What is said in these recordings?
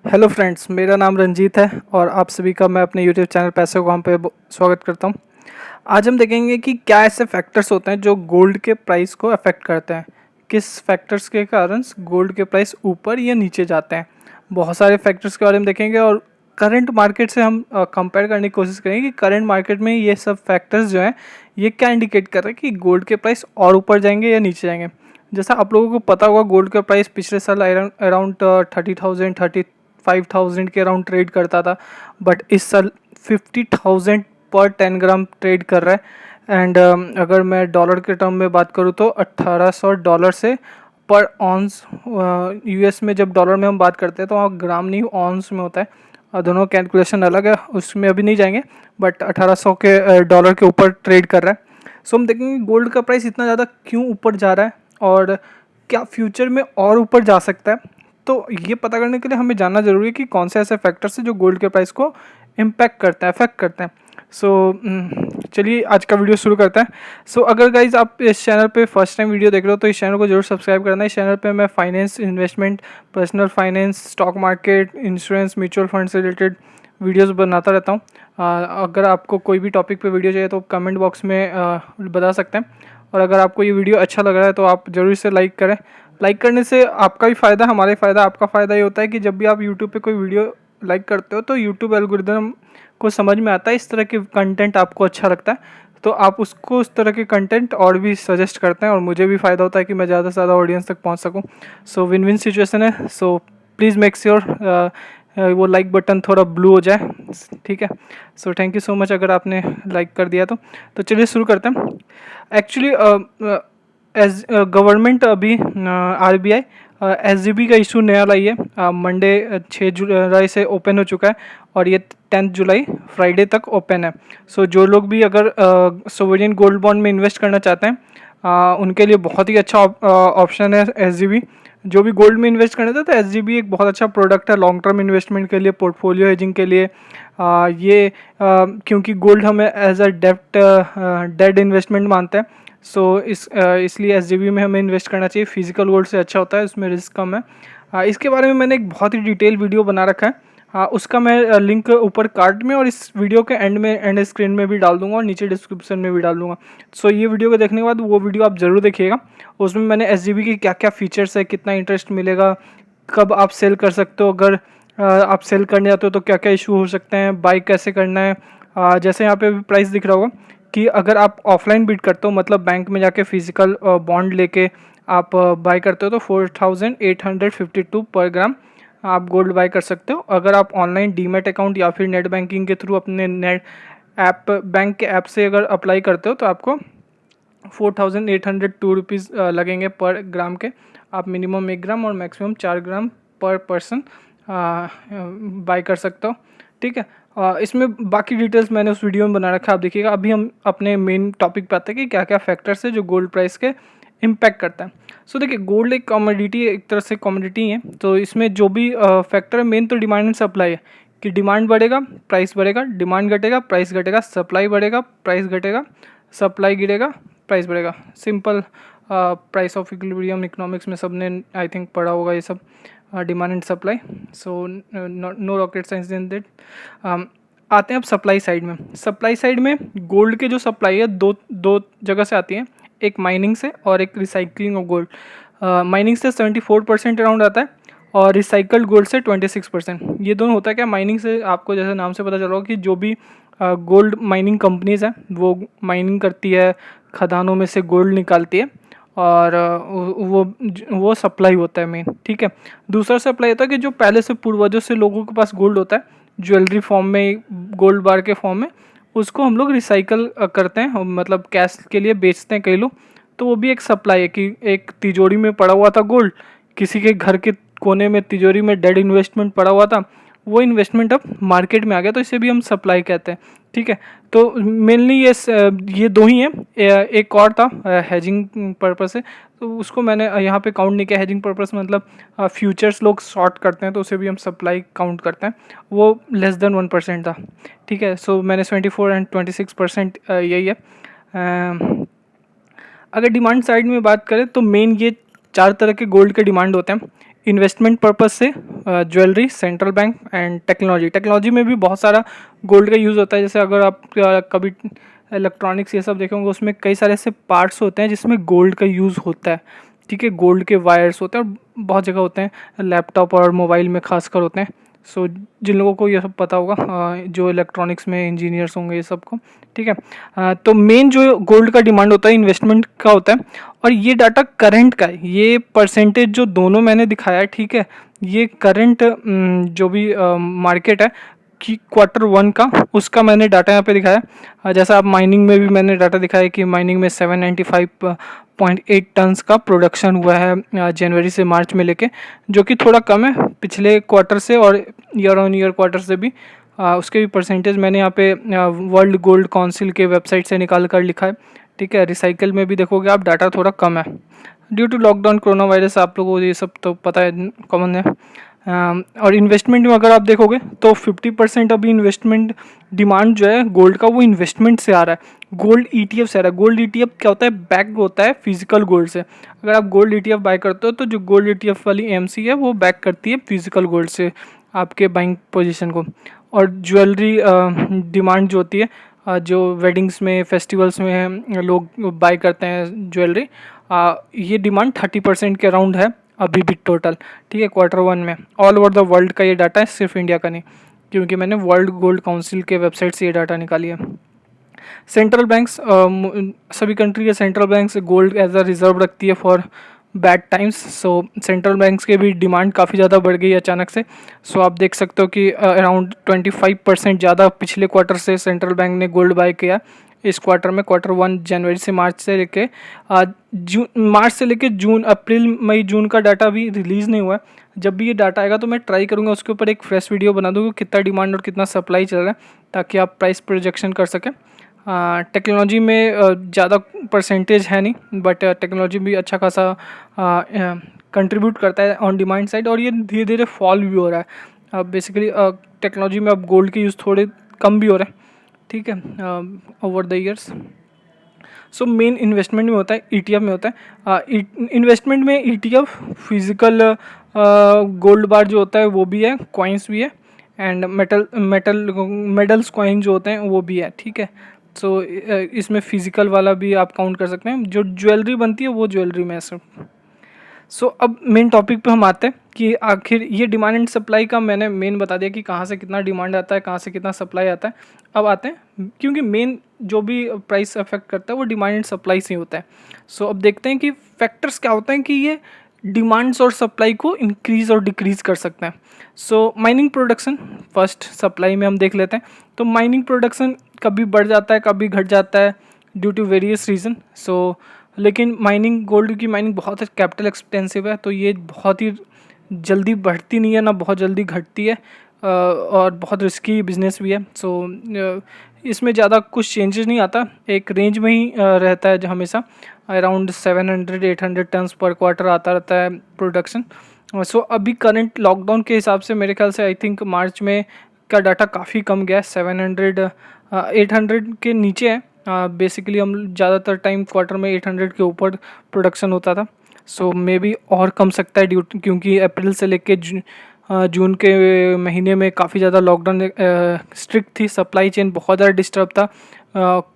Hello friends, मेरा नाम रंजीत है और आप सभी का मैं अपने यूट्यूब चैनल पैसे को काम पे स्वागत करता हूं। आज हम देखेंगे कि क्या ऐसे फैक्टर्स होते हैं जो गोल्ड के प्राइस को अफेक्ट करते हैं। किस फैक्टर्स के कारण गोल्ड के प्राइस ऊपर या नीचे जाते हैं। बहुत सारे फैक्टर्स के बारे में देखेंगे और करंट मार्केट से हम कंपेयर करने की कोशिश करेंगे कि करंट मार्केट में ये सब फैक्टर्स जो हैं ये क्या इंडिकेट कर रहे हैं कि गोल्ड के प्राइस और ऊपर जाएंगे या नीचे जाएंगे। जैसा आप लोगों को पता होगा, गोल्ड का प्राइस पिछले साल अराउंड 30,000 के अराउंड ट्रेड करता था, बट इस साल 50,000 पर 10 ग्राम ट्रेड कर रहा है। एंड अगर मैं डॉलर के टर्म में बात करूँ तो $1800 से पर ऑन्स। यूएस में जब डॉलर में हम बात करते हैं तो वहाँ ग्राम नहीं ऑन्स में होता है। दोनों कैलकुलेशन अलग है, उसमें अभी नहीं जाएंगे, बट 1800 के डॉलर के ऊपर ट्रेड कर रहा है। सो हम देखेंगे गोल्ड का प्राइस इतना ज़्यादा क्यों ऊपर जा रहा है और क्या फ्यूचर में और ऊपर जा सकता है। तो ये पता करने के लिए हमें जानना ज़रूरी है कि कौन से ऐसे फैक्टर्स हैं जो गोल्ड के प्राइस को इम्पैक्ट करते हैं, अफेक्ट करते हैं। सो चलिए आज का वीडियो शुरू करते हैं। सो अगर गाइज आप इस चैनल पे फर्स्ट टाइम वीडियो देख रहे हो तो इस चैनल को जरूर सब्सक्राइब करना है। इस चैनल पे मैं finance, investment, personal finance, stock market, insurance, mutual fund से रिलेटेड वीडियोस बनाता रहता हूँ। अगर आपको कोई भी टॉपिक पे वीडियो चाहिए तो कमेंट बॉक्स में बता सकते हैं। और अगर आपको ये वीडियो अच्छा लग रहा है तो आप ज़रूर इसे लाइक करें। लाइक करने से आपका भी फ़ायदा, हमारा फ़ायदा, आपका फ़ायदा ये होता है कि जब भी आप यूट्यूब पे कोई वीडियो लाइक करते हो तो यूट्यूब एल्गोरिदम को समझ में आता है इस तरह के कंटेंट आपको अच्छा लगता है, तो आप उसको उस तरह के कंटेंट और भी सजेस्ट करते हैं और मुझे भी फ़ायदा होता है कि मैं ज़्यादा से ज़्यादा ऑडियंस तक पहुंच सकूं। सो विन विन सिचुएशन है। सो प्लीज़ मेक श्योर वो लाइक बटन थोड़ा ब्लू हो जाए, ठीक है। So thank you so much अगर आपने लाइक कर दिया तो चलिए शुरू करते हैं। एक्चुअली एज गवर्नमेंट अभी आरबीआई एसजीबी का इशू नया लाई है। मंडे 6 जुलाई से ओपन हो चुका है और ये 10 जुलाई फ्राइडे तक ओपन है। सो जो लोग भी अगर सोवरेन गोल्ड बॉन्ड में इन्वेस्ट करना चाहते हैं उनके लिए बहुत ही अच्छा ऑप्शन है एसजीबी। जो भी गोल्ड में इन्वेस्ट करना चाहते हैं तो एसजीबी एक बहुत अच्छा प्रोडक्ट है लॉन्ग टर्म इन्वेस्टमेंट के लिए, पोर्टफोलियो हेजिंग के लिए। क्योंकि गोल्ड हमें एज अ डेड इन्वेस्टमेंट मानते हैं। सो इसलिए एसजीबी में हमें इन्वेस्ट करना चाहिए। फिजिकल गोल्ड से अच्छा होता है, उसमें रिस्क कम है। इसके बारे में मैंने एक बहुत ही डिटेल वीडियो बना रखा है। उसका मैं लिंक ऊपर कार्ड में और इस वीडियो के एंड में, एंड स्क्रीन में भी डाल दूंगा और नीचे डिस्क्रिप्शन में भी डाल दूंगा। सो ये वीडियो को देखने के बाद वो वीडियो आप ज़रूर देखिएगा। उसमें मैंने एसजीबी की क्या क्या फीचर्स है, कितना इंटरेस्ट मिलेगा, कब आप सेल कर सकते हो, अगर आप सेल करने जाते हो तो क्या क्या इशू हो सकते हैं, बाई कैसे करना है। जैसे यहाँ पे प्राइस दिख रहा होगा कि अगर आप ऑफलाइन बिड करते हो, मतलब बैंक में जाके फिजिकल बॉन्ड लेके आप बाई करते हो तो 4,852 पर ग्राम आप गोल्ड बाई कर सकते हो। अगर आप ऑनलाइन डीमैट अकाउंट या फिर नेट बैंकिंग के थ्रू अपने नेट ऐप, बैंक के ऐप से अगर अप्लाई करते हो तो आपको 4,802 रुपीज़ लगेंगे पर ग्राम के। आप मिनिमम 1 ग्राम और मैक्सिमम 4 ग्राम पर पर्सन बाई कर सकते हो, ठीक है। इसमें बाकी डिटेल्स मैंने उस वीडियो में बना रखा है, आप देखिएगा। अभी हम अपने मेन टॉपिक पे आते हैं कि क्या क्या फैक्टर्स है जो गोल्ड प्राइस के इम्पैक्ट करता है। सो देखिए, गोल्ड एक कमोडिटी, एक तरह से कमोडिटी है। तो इसमें जो भी फैक्टर है मेन तो डिमांड एंड सप्लाई है कि डिमांड बढ़ेगा प्राइस बढ़ेगा, डिमांड घटेगा प्राइस घटेगा, सप्लाई बढ़ेगा प्राइस घटेगा, सप्लाई गिरेगा प्राइस बढ़ेगा। Simple price of equilibrium economics में सबने आई थिंक पढ़ा होगा ये सब, demand and supply. So no rocket science in that. आते हैं अब सप्लाई साइड में। सप्लाई साइड में गोल्ड के जो सप्लाई है दो जगह से आती है, एक माइनिंग से और एक रिसाइकलिंग ऑफ गोल्ड। माइनिंग से 74% अराउंड आता है और रिसाइकल्ड गोल्ड से 26%। ये दोनों होता है क्या, माइनिंग से आपको जैसे नाम से पता चल रहा हो कि जो भी गोल्ड माइनिंग कंपनीज है वो माइनिंग करती है, खदानों में से गोल्ड निकालती है और वो सप्लाई होता है मेन, ठीक है। दूसरा सप्लाई होता है कि जो पहले से पूर्वजों से लोगों के पास गोल्ड होता है, ज्वेलरी फॉर्म में, गोल्ड बार के फॉर्म में, उसको हम लोग रिसाइकल करते हैं, मतलब कैश के लिए बेचते हैं कई लोग। तो वो भी एक सप्लाई है कि एक तिजोरी में पड़ा हुआ था गोल्ड, किसी के घर के कोने में तिजोरी में डेड इन्वेस्टमेंट पड़ा हुआ था, वो इन्वेस्टमेंट अब मार्केट में आ गया, तो इसे भी हम सप्लाई कहते हैं, ठीक है। तो मेनली ये दो ही हैं। एक और था हेजिंग पर्पस से, तो उसको मैंने यहाँ पे काउंट नहीं किया। हेजिंग पर्पस मतलब फ्यूचर्स लोग शॉर्ट करते हैं तो उसे भी हम सप्लाई काउंट करते हैं, वो लेस देन 1% था, ठीक है। सो मैंने 24 एंड 26% यही है। अगर डिमांड साइड में बात करें तो मेन ये 4 तरह के गोल्ड के डिमांड होते हैं। इन्वेस्टमेंट पर्पस से jewellery, central bank and technology. Technology में भी बहुत सारा गोल्ड का यूज़ होता है। जैसे अगर आप कभी इलेक्ट्रॉनिक्स ये सब देखेंगे, उसमें कई सारे ऐसे पार्ट्स होते हैं जिसमें गोल्ड का यूज़ होता है। ठीक है, गोल्ड के वायर्स होते हैं और बहुत जगह होते हैं, लैपटॉप और मोबाइल में खासकर होते हैं। सो जिन लोगों को ये सब पता होगा, जो इलेक्ट्रॉनिक्स में इंजीनियर्स होंगे ये सब को, ठीक है। तो मेन जो गोल्ड का डिमांड होता है इन्वेस्टमेंट का होता है, और ये डाटा करंट का है। ये परसेंटेज जो दोनों मैंने दिखाया है, ठीक है, ये करंट जो भी मार्केट है कि Q1 का, उसका मैंने डाटा यहाँ पे दिखाया है। जैसा आप माइनिंग में भी मैंने डाटा दिखाया कि माइनिंग में 795.8 टन्स का प्रोडक्शन हुआ है जनवरी से मार्च में लेके, जो कि थोड़ा कम है पिछले क्वार्टर से और ईयर ऑन ईयर क्वार्टर से भी। उसके भी परसेंटेज मैंने यहाँ पे वर्ल्ड गोल्ड काउंसिल के वेबसाइट से निकाल कर लिखा है। ठीक है, रिसाइकल में भी देखोगे आप, डाटा थोड़ा कम है due to lockdown, coronavirus, आप लोगों को ये सब तो पता है, कॉमन है। और इन्वेस्टमेंट में अगर आप देखोगे तो 50% अभी इन्वेस्टमेंट डिमांड जो है गोल्ड का, वो इन्वेस्टमेंट से आ रहा है, गोल्ड ETF से आ रहा है। गोल्ड ETF क्या होता है? बैक होता है फिजिकल गोल्ड से। अगर आप गोल्ड ETF बाय करते हो तो जो गोल्ड ETF वाली AMC है वो बैक करती है फिजिकल गोल्ड से आपके बाइंग पोजीशन को। और ज्वेलरी डिमांड जो होती है, जो वेडिंग्स में, फेस्टिवल्स में लोग बाय करते हैं ज्वेलरी, ये डिमांड 30% के अराउंड है अभी भी टोटल। ठीक है, Q1 में ऑल ओवर द वर्ल्ड का ये डाटा है, सिर्फ इंडिया का नहीं, क्योंकि मैंने वर्ल्ड गोल्ड काउंसिल के वेबसाइट से ये डाटा निकाली है। सेंट्रल बैंक्स, सभी कंट्री के central banks gold as a reserve रखती है for bad times. So central banks के भी डिमांड काफ़ी ज़्यादा बढ़ गई है अचानक से। सो आप देख सकते हो कि अराउंड 25% ज़्यादा पिछले क्वार्टर से सेंट्रल बैंक ने गोल्ड बाय किया इस क्वार्टर में। Q1 जनवरी से मार्च से लेके मार्च से लेके जून, अप्रैल, मई, जून का डाटा भी रिलीज़ नहीं हुआ है। जब भी ये डाटा आएगा तो मैं ट्राई करूँगा उसके ऊपर एक फ्रेश वीडियो बना दूँगा कितना डिमांड और कितना सप्लाई चल रहा है, ताकि आप प्राइस प्रोजेक्शन कर सकें। टेक्नोलॉजी में ज़्यादा परसेंटेज है नहीं, बट टेक्नोलॉजी भी अच्छा खासा कंट्रीब्यूट करता है ऑन डिमांड साइड, और ये धीरे धीरे फॉल भी हो रहा है। बेसिकली टेक्नोलॉजी में अब गोल्ड के यूज़ थोड़े कम भी हो रहे हैं, ठीक है, over the years. So main investment में होता है, ETF में होता है। इन्वेस्टमेंट में ETF, फिजिकल गोल्ड बार जो होता है वो भी है, कॉइन्स भी है, एंड मेडल्स कॉइन जो होते हैं वो भी है। ठीक है, सो इसमें फिजिकल वाला भी आप काउंट कर सकते हैं। जो ज्वेलरी बनती है वो ज्वेलरी में है सिर्फ। सो अब मेन टॉपिक पे हम आते हैं कि आखिर ये डिमांड एंड सप्लाई का मैंने मेन बता दिया कि कहाँ से कितना डिमांड आता है, कहाँ से कितना सप्लाई आता है। अब आते हैं, क्योंकि मेन जो भी प्राइस अफेक्ट करता है वो डिमांड एंड सप्लाई से ही होता है। सो अब देखते हैं कि फैक्टर्स क्या होते हैं कि ये डिमांड्स और सप्लाई को इंक्रीज़ और डिक्रीज़ कर सकते हैं। सो माइनिंग प्रोडक्शन फर्स्ट, सप्लाई में हम देख लेते हैं। तो माइनिंग प्रोडक्शन कभी बढ़ जाता है, कभी घट जाता है ड्यू टू वेरियस रीज़न। सो लेकिन माइनिंग, गोल्ड की माइनिंग बहुत कैपिटल एक्सपेंसिव है, तो ये बहुत ही जल्दी बढ़ती नहीं है, ना बहुत जल्दी घटती है, और बहुत रिस्की बिजनेस भी है। सो इसमें ज़्यादा कुछ चेंजेस नहीं आता, एक रेंज में ही रहता है जो हमेशा अराउंड 700-800 टन्स पर क्वार्टर आता रहता है प्रोडक्शन। सो अभी करंट लॉकडाउन के हिसाब से मेरे ख्याल से आई थिंक मार्च में का डाटा काफ़ी कम गया है, 800 के नीचे है। बेसिकली हम ज़्यादातर टाइम क्वार्टर में 800 के ऊपर प्रोडक्शन होता था। सो मे बी और कम सकता है क्योंकि अप्रैल से लेके जून के महीने में काफ़ी ज़्यादा लॉकडाउन स्ट्रिक्ट थी, सप्लाई चेन बहुत ज़्यादा डिस्टर्ब था,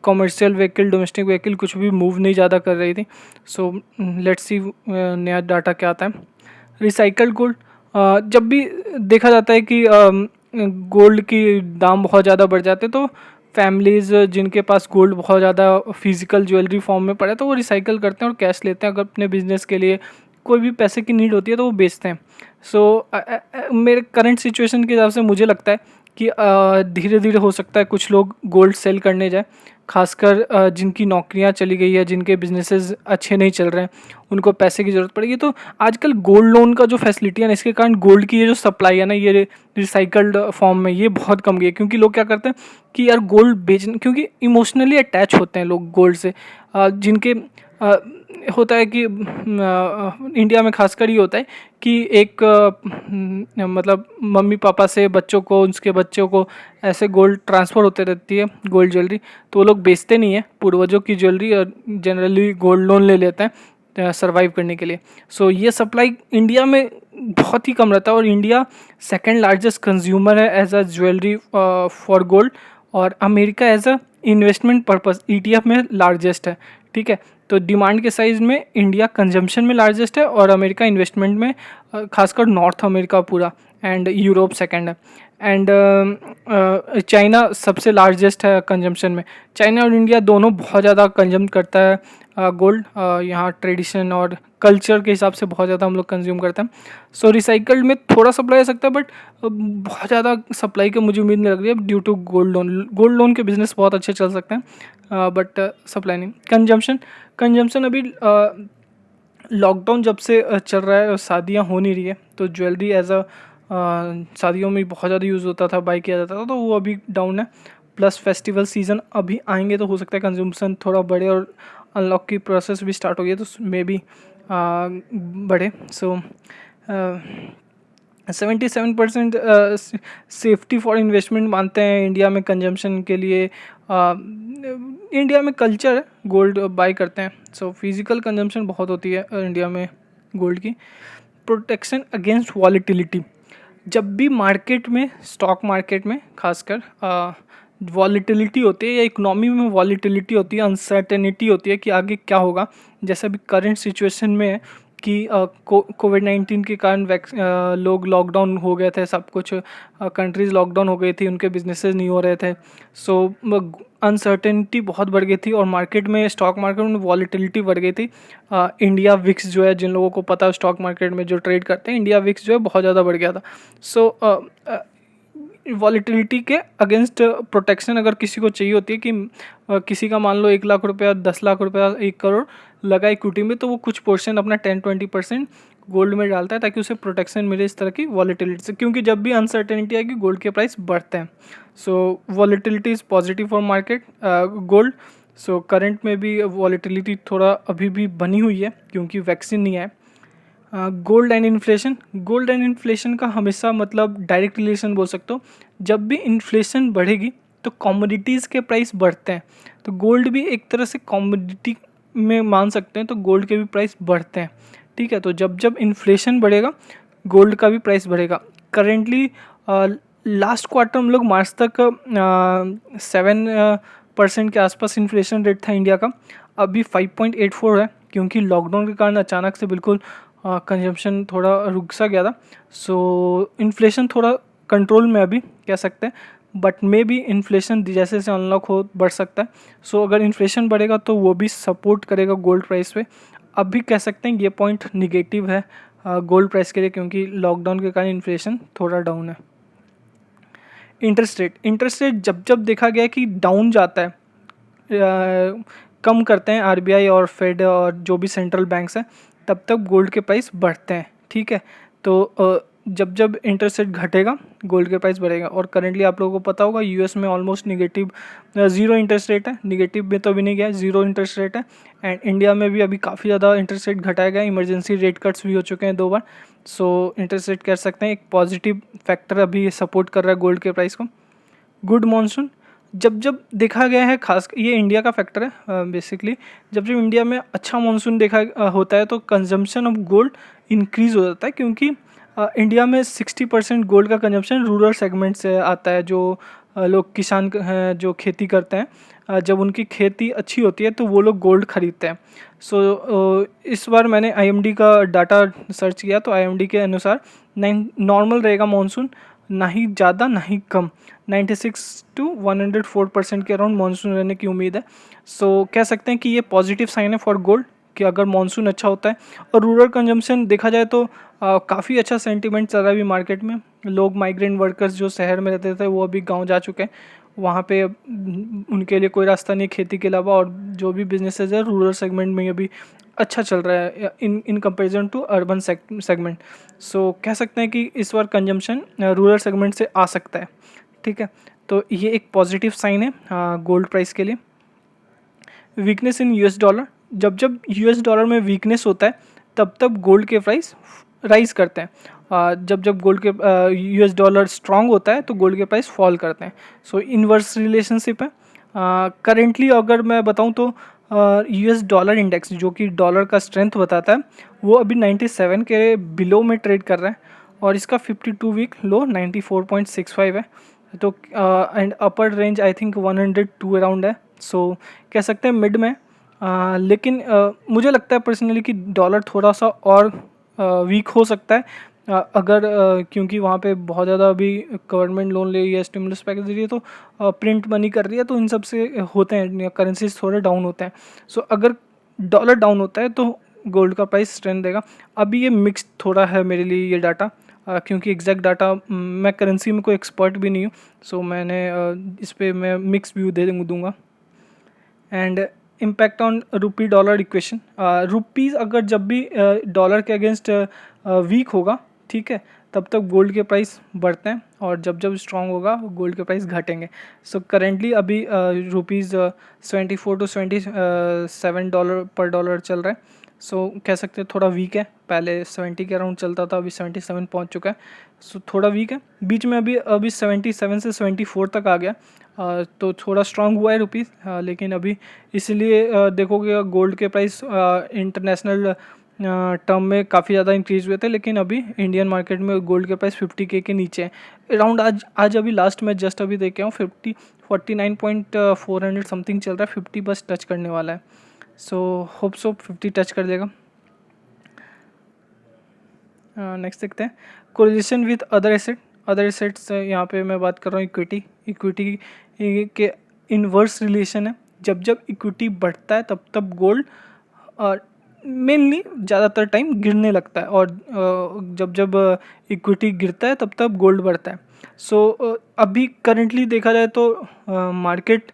कमर्शियल व्हीकल, डोमेस्टिक व्हीकल कुछ भी मूव नहीं ज़्यादा कर रही थी। सो लेट्स सी नया डाटा क्या आता है। रिसाइकल्ड गोल्ड, जब भी देखा जाता है कि गोल्ड की दाम बहुत ज़्यादा बढ़ जाते हैं, तो फैमिलीज़ जिनके पास गोल्ड बहुत ज़्यादा फिजिकल ज्वेलरी फॉर्म में पड़ा है तो वो रिसाइकल करते हैं और कैश लेते हैं। अगर अपने बिजनेस के लिए कोई भी पैसे की नीड होती है तो वो बेचते हैं। सो मेरे करंट सिचुएशन के हिसाब से मुझे लगता है कि धीरे धीरे हो सकता है कुछ लोग गोल्ड सेल करने जाए, खासकर जिनकी नौकरियां चली गई है, जिनके बिजनेसेस अच्छे नहीं चल रहे हैं, उनको पैसे की ज़रूरत पड़ेगी। तो आजकल गोल्ड लोन का जो फैसिलिटी है ना, इसके कारण गोल्ड की ये जो सप्लाई है ना, ये रिसाइकल्ड फॉर्म में ये बहुत कम गई है। क्योंकि लोग क्या करते हैं कि यार गोल्ड बेचने, क्योंकि इमोशनली अटैच होते हैं लोग गोल्ड से, जिनके होता है कि इंडिया में खासकर ये होता है कि एक मतलब मम्मी पापा से बच्चों को, उसके बच्चों को ऐसे गोल्ड ट्रांसफ़र होते रहती है गोल्ड ज्वेलरी, तो वो लोग बेचते नहीं हैं पूर्वजों की ज्वेलरी, और जनरली गोल्ड लोन ले लेते हैं सर्वाइव करने के लिए। सो ये सप्लाई इंडिया में बहुत ही कम रहता है। और इंडिया सेकंड लार्जेस्ट कंज्यूमर है as a jewellery for gold, और America as a investment purpose ETF में लार्जेस्ट है। ठीक है, तो डिमांड के साइज में इंडिया कंजम्पशन में लार्जेस्ट है और अमेरिका इन्वेस्टमेंट में, खासकर नॉर्थ अमेरिका पूरा, एंड यूरोप सेकंड है, एंड चाइना सबसे लार्जेस्ट है कंजम्पशन में। चाइना और इंडिया दोनों बहुत ज़्यादा कंज्यूम करता है गोल्ड। यहाँ ट्रेडिशन और कल्चर के हिसाब से बहुत ज़्यादा हम लोग कंज्यूम करते हैं। सो रिसाइकल्ड में थोड़ा सप्लाई आ सकता है, बट बहुत ज़्यादा सप्लाई की मुझे उम्मीद नहीं लग रही है due to gold loan. Gold loan के बिजनेस बहुत अच्छे चल सकते हैं, बट सप्लाई नहीं। कंजम्पशन अभी लॉकडाउन जब से चल रहा है, शादियाँ हो नहीं रही है, तो ज्वेलरी एज अ शादियों में बहुत ज़्यादा यूज़ होता था, बाई किया जाता था, तो वो अभी डाउन है। प्लस फेस्टिवल सीज़न अभी आएंगे तो हो सकता है कंज्यूमशन थोड़ा बढ़े, और अनलॉक की प्रोसेस भी स्टार्ट हो गई है तो मे बी बढ़े। सो 77% सेफ्टी फॉर इन्वेस्टमेंट मानते हैं इंडिया में कंजम्पशन के लिए। इंडिया में कल्चर है, गोल्ड बाई करते हैं, सो फिजिकल कंजम्पशन बहुत होती है इंडिया में गोल्ड की। प्रोटेक्शन अगेंस्ट वॉलीटिलिटी, जब भी मार्केट में, स्टॉक मार्केट में खासकर वॉलीटिलिटी होती है या इकोनॉमी में वॉलीटिलिटी होती है, अनसर्टेनिटी होती है कि आगे क्या होगा, जैसे अभी करंट सिचुएशन में है कि कोविड-19 के कारण लोग लॉकडाउन हो गए थे, सब कुछ कंट्रीज़ लॉकडाउन हो गई थी, उनके बिजनेसेस नहीं हो रहे थे। सो अनसर्टेनिटी बहुत बढ़ गई थी और मार्केट में, स्टॉक मार्केट में वॉलीटिलिटी बढ़ गई थी। इंडिया विक्स जो है, जिन लोगों को पता है स्टॉक मार्केट में जो ट्रेड करते हैं, इंडिया विक्स जो है बहुत ज़्यादा बढ़ गया था। सो वॉलीटिलिटी के अगेंस्ट प्रोटेक्शन अगर किसी को चाहिए होती है कि किसी का मान लो 1 लाख रुपया, 10 लाख रुपया, 1 करोड़ लगा इक्विटी में, तो वो कुछ पोर्शन अपना 10-20% गोल्ड में डालता है ताकि उसे प्रोटेक्शन मिले इस तरह की वॉलीटिलिटी से, क्योंकि जब भी अनसर्टेनिटी आएगी गोल्ड के प्राइस बढ़ते हैं। So volatility is positive for market gold. So current में भी वॉलीटिलिटी थोड़ा अभी भी बनी हुई है क्योंकि वैक्सीन नहीं है। गोल्ड एंड इन्फ्लेशन का हमेशा मतलब डायरेक्ट रिलेशन बोल सकते हो। जब भी इन्फ्लेशन बढ़ेगी तो कमोडिटीज़ के प्राइस बढ़ते हैं, तो गोल्ड भी एक तरह से कमोडिटी में मान सकते हैं, तो गोल्ड के भी प्राइस बढ़ते हैं। ठीक है, तो जब जब इन्फ्लेशन बढ़ेगा गोल्ड का भी प्राइस बढ़ेगा। करेंटली लास्ट क्वार्टर हम लोग मार्च तक 7% के आसपास इन्फ्लेशन रेट था इंडिया का, अभी 5.84 है, क्योंकि लॉकडाउन के कारण अचानक से बिल्कुल कंजम्पशन थोड़ा रुक सा गया था। सो इन्फ्लेशन थोड़ा कंट्रोल में अभी कह सकते हैं, बट मे बी इन्फ्लेशन जैसे जैसे अनलॉक हो बढ़ सकता है। सो अगर इन्फ्लेशन बढ़ेगा तो वो भी सपोर्ट करेगा गोल्ड प्राइस पे। अभी कह सकते हैं ये पॉइंट निगेटिव है गोल्ड प्राइस के लिए, क्योंकि लॉकडाउन के कारण इन्फ्लेशन थोड़ा डाउन है। इंटरेस्ट रेट जब जब देखा गया कि डाउन जाता है, कम करते हैं आरबीआई और फेड और जो भी सेंट्रल बैंक्स हैं, तब तक गोल्ड के प्राइस बढ़ते हैं। ठीक है, तो जब जब इंटरेस्ट रेट घटेगा गोल्ड के प्राइस बढ़ेगा। और करेंटली आप लोगों को पता होगा यूएस में almost negative, zero interest rate है, निगेटिव में तो अभी नहीं गया, ज़ीरो इंटरेस्ट रेट है। एंड इंडिया में भी अभी काफ़ी ज़्यादा इंटरेस्ट रेट घटाया गया, इमरजेंसी रेट कट्स भी हो चुके हैं 2 बार। सो इंटरेस्ट रेट कह सकते हैं एक पॉजिटिव फैक्टर अभी सपोर्ट कर रहा है गोल्ड के प्राइस को। गुड मॉनसून, जब जब देखा गया है, खास ये इंडिया का फैक्टर है बेसिकली, जब जब इंडिया में अच्छा मानसून देखा होता है तो कंजम्पशन ऑफ गोल्ड इंक्रीज़ हो जाता है, क्योंकि इंडिया में 60% गोल्ड का कंजम्पशन रूरल सेगमेंट से आता है। जो लोग किसान हैं जो खेती करते हैं, जब उनकी खेती अच्छी होती है तो वो लोग गोल्ड खरीदते हैं। सो इस बार मैंने आईएमडी का डाटा सर्च किया तो आईएमडी के अनुसार नॉर्मल रहेगा मानसून, ना ही ज़्यादा ना ही कम, 96 to 104% के अराउंड मानसून रहने की उम्मीद है। सो कह सकते हैं कि ये पॉजिटिव साइन है फॉर गोल्ड कि अगर मानसून अच्छा होता है। और रूरल कंजम्पशन देखा जाए तो काफ़ी अच्छा सेंटीमेंट चल रहा है अभी मार्केट में। लोग, माइग्रेंट वर्कर्स जो शहर में रहते थे वो अभी गांव जा चुके हैं, वहाँ पे उनके लिए कोई रास्ता नहीं खेती के अलावा, और जो भी बिजनेसेस है रूरल सेगमेंट में अभी अच्छा चल रहा है in comparison to urban segment. So कह सकते हैं कि इस बार कंजम्पशन रूरल सेगमेंट से आ सकता है। ठीक है, तो ये एक पॉजिटिव साइन है गोल्ड प्राइस के लिए। वीकनेस इन यूएस डॉलर, जब जब यूएस डॉलर में वीकनेस होता है तब तब गोल्ड के प्राइस राइज करते हैं, जब जब गोल्ड के यूएस डॉलर स्ट्रांग होता है तो गोल्ड के प्राइस फॉल करते हैं। सो इन्वर्स रिलेशनशिप है। करेंटली अगर मैं बताऊं तो यूएस डॉलर इंडेक्स जो कि डॉलर का स्ट्रेंथ बताता है, वो अभी 97 के बिलो में ट्रेड कर रहा है और इसका 52 वीक लो 94.65 है। तो and upper range I think 102 around है, सो कह सकते हैं मिड में। लेकिन मुझे लगता है पर्सनली कि डॉलर थोड़ा सा और वीक हो सकता है, अगर क्योंकि वहाँ पे बहुत ज़्यादा अभी गवर्नमेंट लोन ले रही है, स्टिमुलस पैकेज दे रही है, तो प्रिंट मनी कर रही है, तो इन सब से होते हैं करेंसीज थोड़े डाउन होते हैं। सो अगर डॉलर डाउन होता है तो गोल्ड का प्राइस स्ट्रेंथ देगा। अभी ये मिक्स थोड़ा है मेरे लिए ये डाटा, क्योंकि एग्जैक्ट डाटा मैं करेंसी में कोई एक्सपर्ट भी नहीं हूँ, सो मैंने इस पर मैं मिक्स व्यू दे दूँगा। And impact on rupee dollar equation, rupees अगर जब भी डॉलर के अगेंस्ट वीक होगा, ठीक है, तब तक गोल्ड के प्राइस बढ़ते हैं, और जब जब स्ट्रांग होगा गोल्ड के प्राइस घटेंगे। सो करेंटली अभी रुपीज़ 74 to 77 डॉलर पर डॉलर चल रहा है। सो कह सकते हैं थोड़ा वीक है, पहले 70 के अराउंड चलता था, अभी 77 पहुंच चुका है। सो थोड़ा वीक है, बीच में अभी 77 से 74 तक आ गया। तो थोड़ा स्ट्रांग हुआ है रुपीज़, लेकिन अभी इसलिए देखोगे गोल्ड के प्राइस इंटरनेशनल टर्म में काफ़ी ज़्यादा इंक्रीज़ हुए थे, लेकिन अभी इंडियन मार्केट में गोल्ड के प्राइस 50K के नीचे है अराउंड। आज अभी लास्ट में जस्ट अभी देख के आऊँ 49.400 समथिंग चल रहा है, 50 बस टच करने वाला है। सो होप सो 50 टच कर देगा। नेक्स्ट देखते हैं कोरिलेशन विथ अदर एसेट्स। यहाँ पे मैं बात कर रहा हूँ इक्विटी के इन्वर्स रिलेशन है। जब जब इक्विटी बढ़ता है तब तब गोल्ड मेनली ज़्यादातर टाइम गिरने लगता है, और जब जब इक्विटी गिरता है तब तब गोल्ड बढ़ता है। सो अभी करेंटली देखा जाए तो मार्केट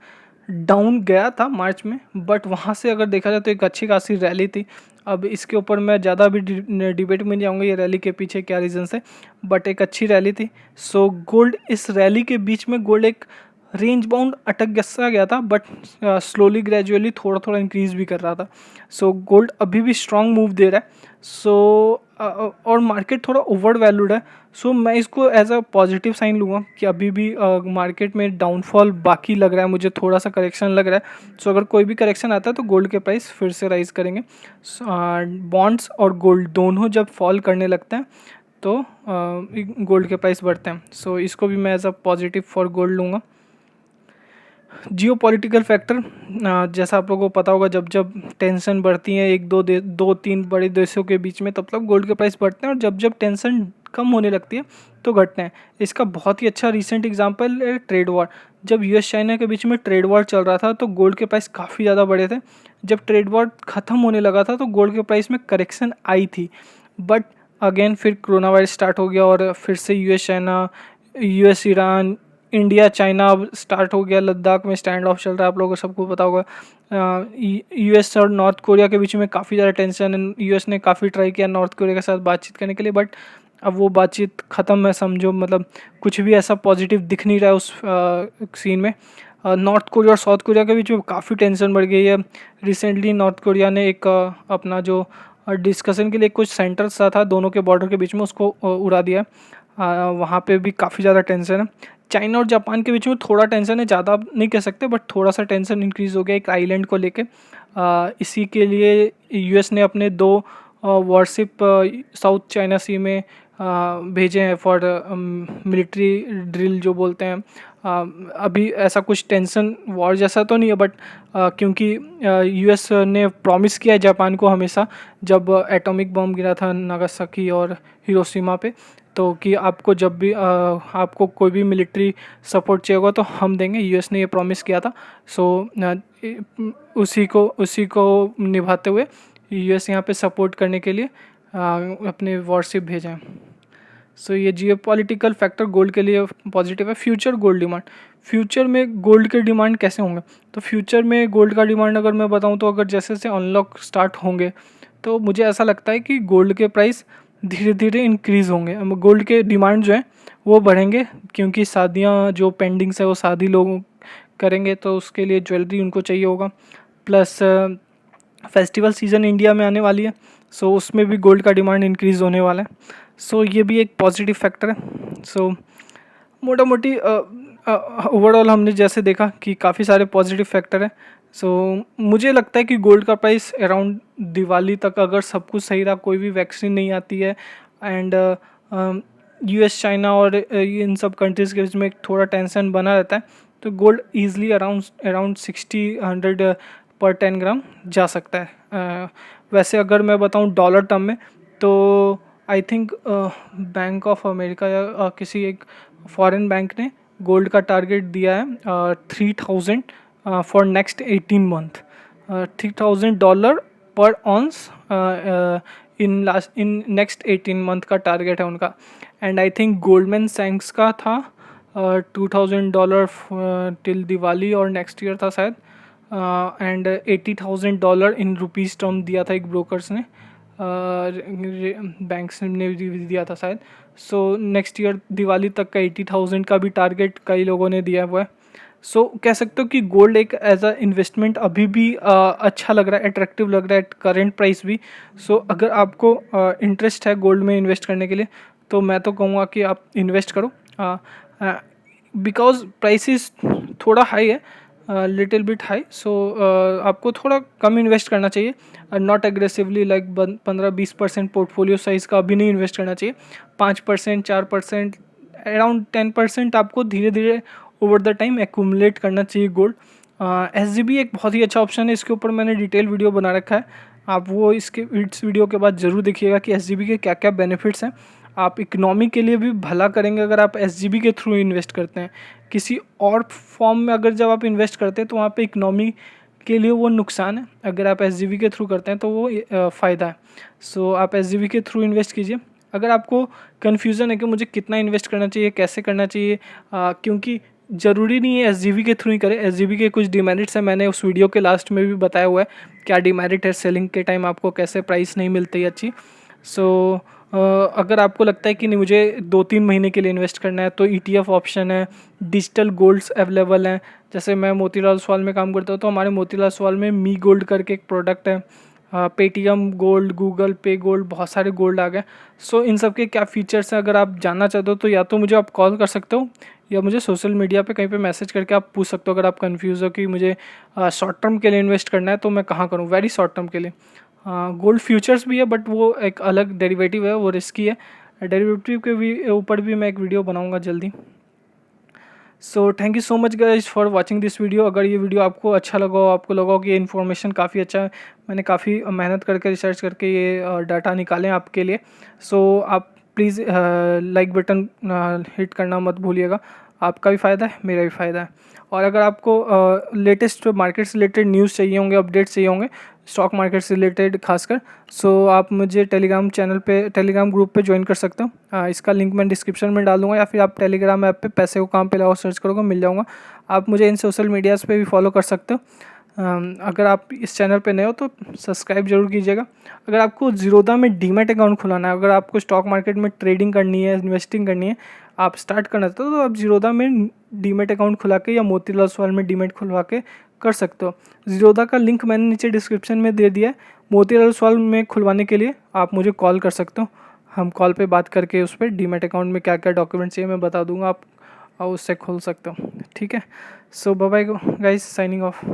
डाउन गया था मार्च में, बट वहाँ से अगर देखा जाए तो एक अच्छी खासी रैली थी। अब इसके ऊपर मैं ज़्यादा भी डिबेट में नहीं जाऊँगा ये रैली के पीछे क्या रीज़न्स है, बट एक अच्छी रैली थी। सो गोल्ड इस रैली के बीच में गोल्ड एक रेंज बाउंड अटक सा गया था, बट स्लोली ग्रेजुअली थोड़ा थोड़ा इंक्रीज़ भी कर रहा था। सो गोल्ड अभी भी स्ट्रॉन्ग मूव दे रहा है। सो और मार्केट थोड़ा ओवर वैल्यूड है, सो मैं इसको एज अ पॉजिटिव साइन लूँगा कि अभी भी मार्केट में डाउनफॉल बाकी लग रहा है, मुझे थोड़ा सा करेक्शन लग रहा है। सो अगर कोई भी करेक्शन आता है तो गोल्ड के प्राइस फिर से राइज करेंगे। बॉन्ड्स और गोल्ड दोनों जब फॉल करने लगते हैं तो गोल्ड के प्राइस बढ़ते हैं। सो इसको भी मैं as a positive for gold लूँगा। जियो पॉलिटिकल फैक्टर, जैसा आप लोगों को पता होगा, जब जब टेंशन बढ़ती है दो तीन बड़े देशों के बीच में, तब तक गोल्ड के प्राइस बढ़ते हैं, और जब जब टेंशन कम होने लगती है तो घटते हैं। इसका बहुत ही अच्छा रिसेंट एग्जांपल है ट्रेड वॉर। जब यूएस चाइना के बीच में ट्रेड वॉर चल रहा था तो गोल्ड के प्राइस काफ़ी ज़्यादा बढ़े थे। जब ट्रेड वॉर ख़त्म होने लगा था तो गोल्ड के प्राइस में करेक्शन आई थी, बट अगेन फिर कोरोना वायरस स्टार्ट हो गया और फिर से US China, US Iran, India China अब स्टार्ट हो गया। लद्दाख में स्टैंड ऑफ चल रहा है, आप लोगों को सबको पता होगा। यूएस और नॉर्थ कोरिया के बीच में काफ़ी ज़्यादा टेंशन है। यूएस ने काफ़ी ट्राई किया नॉर्थ कोरिया के साथ बातचीत करने के लिए, बट अब वो बातचीत ख़त्म है समझो, मतलब कुछ भी ऐसा पॉजिटिव दिख नहीं रहा है उस सीन में। नॉर्थ कोरिया और साउथ कोरिया के बीच में काफ़ी टेंशन बढ़ गई है। रिसेंटली नॉर्थ कोरिया ने एक अपना जो डिस्कशन के लिए कुछ सेंटर सा था दोनों के बॉर्डर के बीच में, उसको उड़ा दिया। वहाँ पे भी काफ़ी ज़्यादा टेंशन है। चाइना और जापान के बीच में थोड़ा टेंशन है, ज़्यादा नहीं कह सकते, बट थोड़ा सा टेंशन इंक्रीज़ हो गया एक आइलैंड को लेके। इसी के लिए यूएस ने अपने 2 वॉरशिप साउथ चाइना सी में भेजे हैं फॉर मिलिट्री ड्रिल जो बोलते हैं। अभी ऐसा कुछ टेंशन वॉर जैसा तो नहीं है, बट क्योंकि यूएस ने प्रॉमिस किया है जापान को हमेशा, जब एटॉमिक बम गिरा था नागासाकी और हिरोशिमा पे, तो कि आपको जब भी आपको कोई भी मिलिट्री सपोर्ट चाहिए होगा तो हम देंगे। यूएस ने ये प्रॉमिस किया था। सो उसी को निभाते हुए यूएस यहाँ पे सपोर्ट करने के लिए अपने वॉरशिप भेजे हैं। सो ये जियोपॉलिटिकल फैक्टर गोल्ड के लिए पॉजिटिव है। फ्यूचर गोल्ड डिमांड, फ्यूचर में गोल्ड के डिमांड कैसे होंगे? तो फ्यूचर में गोल्ड का डिमांड अगर मैं बताऊं तो अगर जैसे जैसे अनलॉक स्टार्ट होंगे तो मुझे ऐसा लगता है कि गोल्ड के प्राइस धीरे धीरे इंक्रीज़ होंगे। गोल्ड के डिमांड जो है वो बढ़ेंगे, क्योंकि शादियाँ जो पेंडिंग्स है वो शादी लोग करेंगे तो उसके लिए ज्वेलरी उनको चाहिए होगा। प्लस फेस्टिवल सीज़न इंडिया में आने वाली है, सो उसमें भी गोल्ड का डिमांड इंक्रीज़ होने वाला है। सो ये भी एक पॉजिटिव फैक्टर है। सो मोटा मोटी ओवरऑल हमने जैसे देखा कि काफ़ी सारे पॉजिटिव फैक्टर हैं सो मुझे लगता है कि गोल्ड का प्राइस अराउंड दिवाली तक अगर सब कुछ सही रहा, कोई भी वैक्सीन नहीं आती है एंड यूएस चाइना और इन सब कंट्रीज़ के बीच में एक थोड़ा टेंशन बना रहता है, तो गोल्ड ईजिली अराउंड 60-100 पर 10 ग्राम जा सकता है। वैसे अगर मैं बताऊं डॉलर टर्म में, तो I think bank of America या किसी एक फॉरेन बैंक ने गोल्ड का टारगेट दिया है 3000 फॉर नेक्स्ट 18 मंथ। $3000 पर ऑन्स इन नेक्स्ट 18 मंथ का टारगेट है उनका। एंड आई थिंक गोल्डमैन सैक्स का था $2000 टिल दिवाली और नेक्स्ट ईयर था शायद, एंड $80,000 इन रुपीज़ टर्म दिया था एक ब्रोकर्स ने, बैंक्स ने भी दिया था शायद। सो नेक्स्ट ईयर दिवाली तक का 80,000 का भी टारगेट कई लोगों ने दिया हुआ है। सो कह सकते हो कि गोल्ड एक एज अ इन्वेस्टमेंट अभी भी अच्छा लग रहा है, अट्रैक्टिव लग रहा है एट करेंट प्राइस भी। सो अगर आपको इंटरेस्ट है गोल्ड में इन्वेस्ट करने के लिए, तो मैं तो कहूँगा कि आप इन्वेस्ट करो, बिकॉज प्राइसेस थोड़ा हाई है, लिटिल बिट हाई। सो आपको थोड़ा कम इन्वेस्ट करना चाहिए, not aggressively like 15-20% portfolio size का अभी नहीं इन्वेस्ट करना चाहिए। 5%, 4%, अराउंड 10% आपको धीरे धीरे ओवर द टाइम एक्यूमुलेट करना चाहिए गोल्ड। SGB एक बहुत ही अच्छा ऑप्शन है, इसके ऊपर मैंने डिटेल वीडियो बना रखा है, आप वो इस वीडियो के बाद ज़रूर देखिएगा कि SGB के क्या क्या बेनिफिट्स हैं। आप इकोनॉमी के लिए भी भला करेंगे अगर आप SGB के थ्रू इन्वेस्ट करते हैं। किसी और फॉर्म में अगर जब आप इन्वेस्ट करते हैं तो वहाँ पे इकोनॉमी के लिए वो नुकसान है, अगर आप SGB के थ्रू करते हैं तो वो फ़ायदा है। सो आप SGB के थ्रू इन्वेस्ट कीजिए। अगर आपको कन्फ्यूज़न है कि मुझे कितना इन्वेस्ट करना चाहिए, कैसे करना चाहिए, क्योंकि ज़रूरी नहीं है SGB के थ्रू ही करें, SGB के कुछ डिमेरिट्स हैं, मैंने उस वीडियो के लास्ट में भी बताया हुआ है क्या डिमेरिट है, सेलिंग के टाइम आपको कैसे प्राइस नहीं मिलती अच्छी। सो अगर आपको लगता है कि नहीं मुझे 2-3 महीने के लिए इन्वेस्ट करना है, तो ETF ऑप्शन है, डिजिटल गोल्ड्स अवेलेबल हैं। जैसे मैं मोतीलाल ओसवाल में काम करता हूँ, तो हमारे मोतीलाल ओसवाल में मी गोल्ड करके एक प्रोडक्ट है, पेटीएम गोल्ड, गूगल पे गोल्ड, बहुत सारे गोल्ड आ गए। सो इन सब के क्या फीचर्स हैं अगर आप जानना चाहते हो, तो या तो मुझे आप कॉल कर सकते हो या मुझे सोशल मीडिया पे कहीं पे मैसेज करके आप पूछ सकते हो। अगर आप कंफ्यूज हो कि मुझे शॉर्ट टर्म के लिए इन्वेस्ट करना है तो मैं कहाँ करूँ, वेरी शॉर्ट टर्म के लिए। गोल्ड फ्यूचर्स भी है, बट वो एक अलग डेरिवेटिव है, वो रिस्की है। डेरिवेटिव के भी ऊपर भी मैं एक वीडियो बनाऊँगा जल्दी। So thank you so much guys for watching this video. अगर ये वीडियो आपको अच्छा लगा हो, आपको लगा हो कि ये इन्फॉर्मेशन काफ़ी अच्छा है, मैंने काफ़ी मेहनत करके रिसर्च करके ये डाटा निकाले हैं आपके लिए। सो आप प्लीज़ लाइक बटन हिट करना मत भूलिएगा, आपका भी फ़ायदा है, मेरा भी फ़ायदा है। और अगर आपको लेटेस्ट मार्केट से रिलेटेड न्यूज़ चाहिए होंगे, अपडेट्स चाहिए होंगे स्टॉक मार्केट से रिलेटेड खासकर, सो आप मुझे टेलीग्राम चैनल पे, टेलीग्राम ग्रुप पे ज्वाइन कर सकते हो। इसका लिंक मैं डिस्क्रिप्शन में डाल दूँगा, या फिर आप टेलीग्राम ऐप पे पैसे को काम पे लगाओ सर्च करोगे मिल जाऊँगा। आप मुझे इन सोशल मीडियाज़ पे भी फॉलो कर सकते हो। अगर आप इस चैनल पे नए हो तो सब्सक्राइब जरूर कीजिएगा। अगर आपको ज़ीरोधा में डीमैट अकाउंट खुलाना है, अगर आपको स्टॉक मार्केट में ट्रेडिंग करनी है, इन्वेस्टिंग करनी है, आप स्टार्ट करना चाहते हो, तो आप ज़ीरोधा में डीमैट अकाउंट खुला के या मोतीलाल ओसवाल में डीमैट खुलवा के कर सकते हो। ज़ीरोधा का लिंक मैंने नीचे डिस्क्रिप्शन में दे दिया है। मोतीलाल ओसवाल में खुलवाने के लिए आप मुझे कॉल कर सकते हो, हम कॉल पे बात करके उस पर डीमैट अकाउंट में क्या क्या डॉक्यूमेंट्स चाहिए मैं बता दूंगा, आप उससे खोल सकते हो। ठीक है, so bye bye guys, signing of.